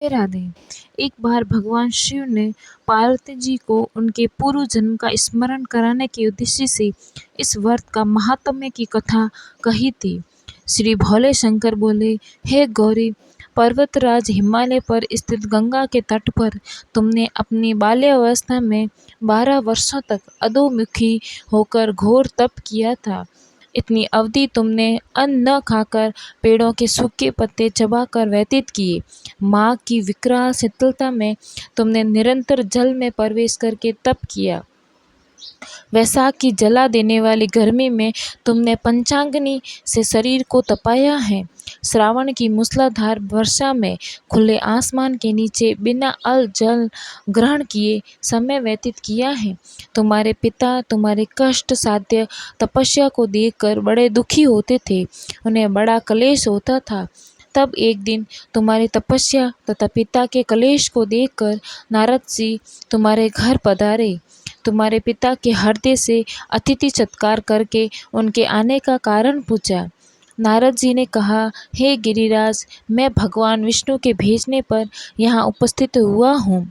राधे। एक बार भगवान शिव ने पार्वती जी को उनके पूर्व जन्म का स्मरण कराने के उद्देश्य से इस व्रत का महात्म्य की कथा कही थी। श्री भोले शंकर बोले, हे गौरी, पर्वतराज हिमालय पर स्थित गंगा के तट पर तुमने अपनी बाल्यावस्था में 12 वर्षों तक अधोमुखी होकर घोर तप किया था। इतनी अवधि तुमने अन्न न खाकर पेड़ों के सूखे पत्ते चबाकर व्यतीत किए। माँ की विकराल शीतलता में तुमने निरंतर जल में प्रवेश करके तप किया। वैशाख की जला देने वाली गर्मी में तुमने पंचाग्नि से शरीर को तपाया है। श्रावण की मूसलाधार वर्षा में खुले आसमान के नीचे बिना अल जल ग्रहण किए समय व्यतीत किया है। तुम्हारे पिता तुम्हारे कष्ट साध्य तपस्या को देखकर बड़े दुखी होते थे, उन्हें बड़ा क्लेश होता था। तब एक दिन तुम्हारी तपस्या तथा पिता के क्लेश को देखकर नारद जी तुम्हारे घर पधारे। तुम्हारे पिता के हृदय से अतिथि सत्कार करके उनके आने का कारण पूछा। नारद जी ने कहा, हे गिरिराज, मैं भगवान विष्णु के भेजने पर यहाँ उपस्थित हुआ हूँ।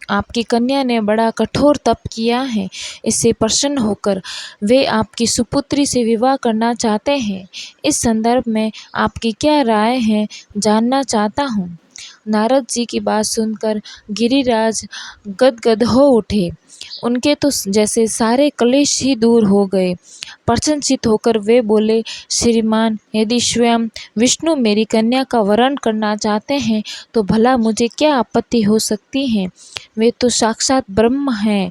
आपकी कन्या ने बड़ा कठोर तप किया है। इससे प्रसन्न होकर वे आपकी सुपुत्री से विवाह करना चाहते हैं। इस संदर्भ में आपकी क्या राय है, जानना चाहता हूँ। नारद जी की बात सुनकर गिरिराज गदगद हो उठे। उनके तो जैसे सारे क्लेश ही दूर हो गए। प्रसन्नचित्त होकर वे बोले, श्रीमान, यदि स्वयं विष्णु मेरी कन्या का वरण करना चाहते हैं तो भला मुझे क्या आपत्ति हो सकती है। वे तो साक्षात ब्रह्म हैं।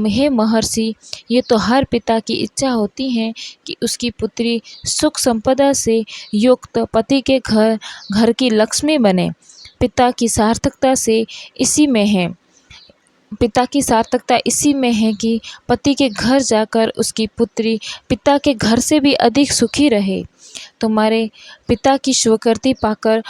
हे महर्षि, ये तो हर पिता की इच्छा होती है कि उसकी पुत्री सुख संपदा से युक्त पति के घर की लक्ष्मी बने। पिता की सार्थकता इसी में है कि पति के घर जाकर उसकी पुत्री पिता के घर से भी अधिक सुखी रहे। तुम्हारे पिता की स्वीकृति पाकर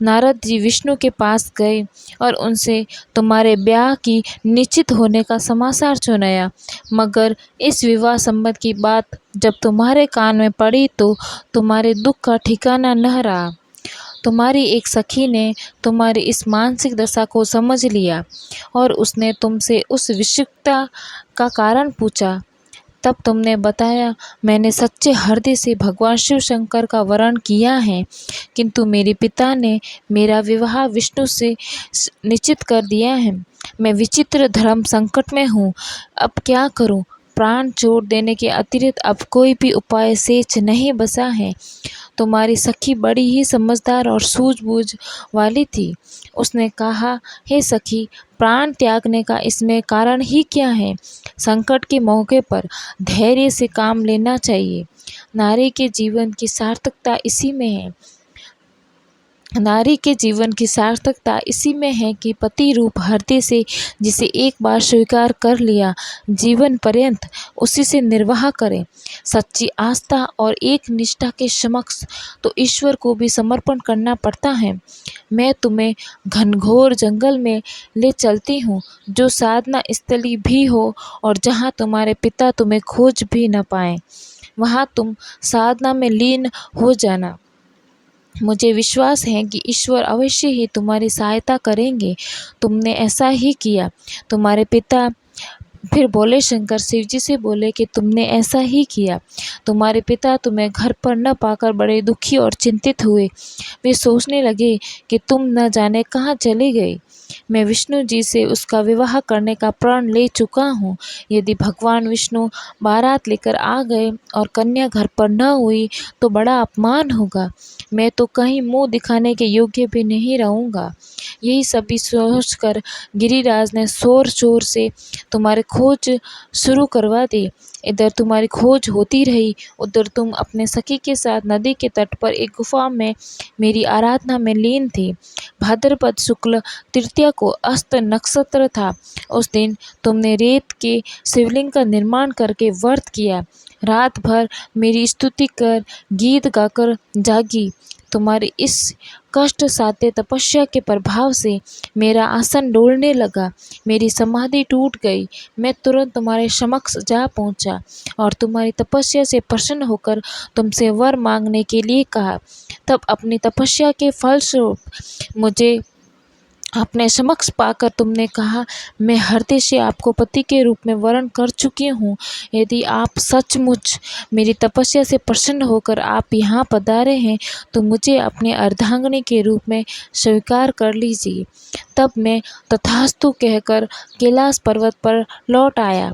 नारद जी विष्णु के पास गए और उनसे तुम्हारे ब्याह की निश्चित होने का समाचार सुनाया। मगर इस विवाह संबंध की बात जब तुम्हारे कान में पड़ी तो तुम्हारे दुख का ठिकाना न रहा। तुम्हारी एक सखी ने तुम्हारी इस मानसिक दशा को समझ लिया और उसने तुमसे उस विषुकता का कारण पूछा। तब तुमने बताया, मैंने सच्चे हृदय से भगवान शिव शंकर का वरण किया है, किंतु मेरे पिता ने मेरा विवाह विष्णु से निश्चित कर दिया है। मैं विचित्र धर्म संकट में हूँ, अब क्या करूँ। प्राण छोड़ देने के अतिरिक्त अब कोई भी उपाय शेष नहीं बचा है। तुम्हारी सखी बड़ी ही समझदार और सूझबूझ वाली थी। उसने कहा, हे सखी, प्राण त्यागने का इसमें कारण ही क्या है। संकट के मौके पर धैर्य से काम लेना चाहिए। नारी के जीवन की सार्थकता इसी में है कि पति रूप हृदय से जिसे एक बार स्वीकार कर लिया, जीवन पर्यंत उसी से निर्वाह करें। सच्ची आस्था और एक निष्ठा के समक्ष तो ईश्वर को भी समर्पण करना पड़ता है। मैं तुम्हें घनघोर जंगल में ले चलती हूँ, जो साधना स्थली भी हो और जहाँ तुम्हारे पिता तुम्हें खोज भी न पाए। वहाँ तुम साधना में लीन हो जाना। मुझे विश्वास है कि ईश्वर अवश्य ही तुम्हारी सहायता करेंगे। तुमने ऐसा ही किया। तुम्हारे पिता फिर भोले शंकर शिव जी से बोले कि तुमने ऐसा ही किया। तुम्हारे पिता तुम्हें घर पर न पाकर बड़े दुखी और चिंतित हुए। वे सोचने लगे कि तुम न जाने कहाँ चले गए। मैं विष्णु जी से उसका विवाह करने का प्रण ले चुका हूँ। यदि भगवान विष्णु बारात लेकर आ गए और कन्या घर पर न हुई तो बड़ा अपमान होगा। मैं तो कहीं मुंह दिखाने के योग्य भी नहीं रहूँगा। यही सभी सोचकर गिरिराज ने शोर शोर से तुम्हारी खोज शुरू करवा दी। इधर तुम्हारी खोज होती रही, उधर तुम अपने सखी के साथ नदी के तट पर एक गुफा में मेरी आराधना में लीन थी। भाद्रपद शुक्ल तृतीया को अस्त नक्षत्र था। उस दिन तुमने रेत के शिवलिंग का निर्माण करके व्रत किया। रात भर मेरी स्तुति कर गीत गाकर जागी। तुम्हारी इस कष्ट साध्य तपस्या के प्रभाव से मेरा आसन डोलने लगा, मेरी समाधि टूट गई। मैं तुरंत तुम्हारे समक्ष जा पहुंचा और तुम्हारी तपस्या से प्रसन्न होकर तुमसे वर मांगने के लिए कहा। तब अपनी तपस्या के फलस्वरूप मुझे अपने समक्ष पाकर तुमने कहा, मैं हृदय से आपको पति के रूप में वरण कर चुकी हूँ। यदि आप सचमुच मेरी तपस्या से प्रसन्न होकर आप यहाँ पधारे हैं तो मुझे अपने अर्धांगिनी के रूप में स्वीकार कर लीजिए। तब मैं तथास्तु कहकर कैलाश पर्वत पर लौट आया।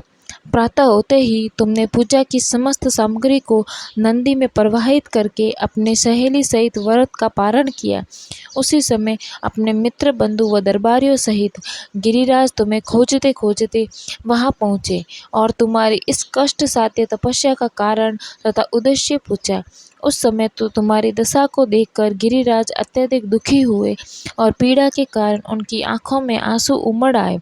प्रातः होते ही तुमने पूजा की समस्त सामग्री को नंदी में प्रवाहित करके अपने सहेली सहित व्रत का पारण किया। उसी समय अपने मित्र बंधु व दरबारियों सहित गिरिराज तुम्हें खोजते खोजते वहां पहुँचे और तुम्हारी इस कष्ट साध्य तपस्या का कारण तथा उद्देश्य पूछा। उस समय तो तुम्हारी दशा को देखकर गिरिराज अत्यधिक दुखी हुए और पीड़ा के कारण उनकी आंखों में आंसू उमड़ आए।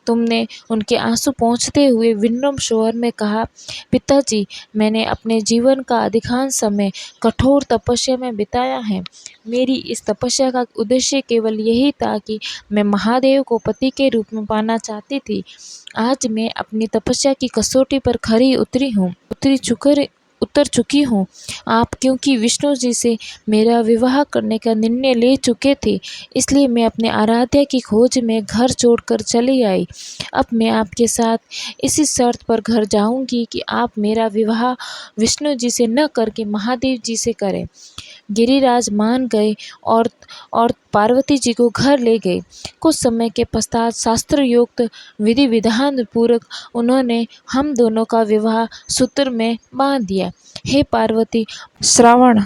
तुमने उनके आंसू पोंछते हुए विनम्र स्वर में कहा, पिताजी, मैंने अपने जीवन का अधिकांश समय कठोर तपस्या में बिताया है। मेरी इस तपस्या का उद्देश्य केवल यही था कि मैं महादेव को पति के रूप में पाना चाहती थी। आज मैं अपनी तपस्या की कसौटी पर खरी उतर चुकी हूँ। आप क्योंकि विष्णु जी से मेरा विवाह करने का निर्णय ले चुके थे, इसलिए मैं अपने आराध्या की खोज में घर छोड़कर चली आई। अब मैं आपके साथ इसी शर्त पर घर जाऊंगी कि आप मेरा विवाह विष्णु जी से न करके महादेव जी से करें। गिरिराज मान गए और पार्वती जी को घर ले गए। कुछ समय के पश्चात शास्त्रयुक्त विधि विधान पूर्वक उन्होंने हम दोनों का विवाह सूत्र में बांध दिया। हे पार्वती, श्रावण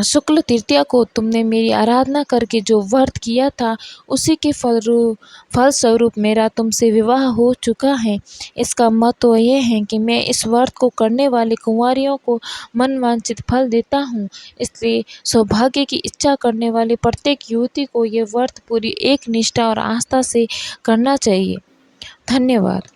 शुक्ल तृतीया को तुमने मेरी आराधना करके जो व्रत किया था उसी के फलस्वरूप मेरा तुमसे विवाह हो चुका है। इसका महत्व यह है कि मैं इस व्रत को करने वाली कुंवारियों को मनवांछित फल देता हूँ। इसलिए सौभाग्य की इच्छा करने वाली प्रत्येक युवती को यह व्रत पूरी एक निष्ठा और आस्था से करना चाहिए। धन्यवाद।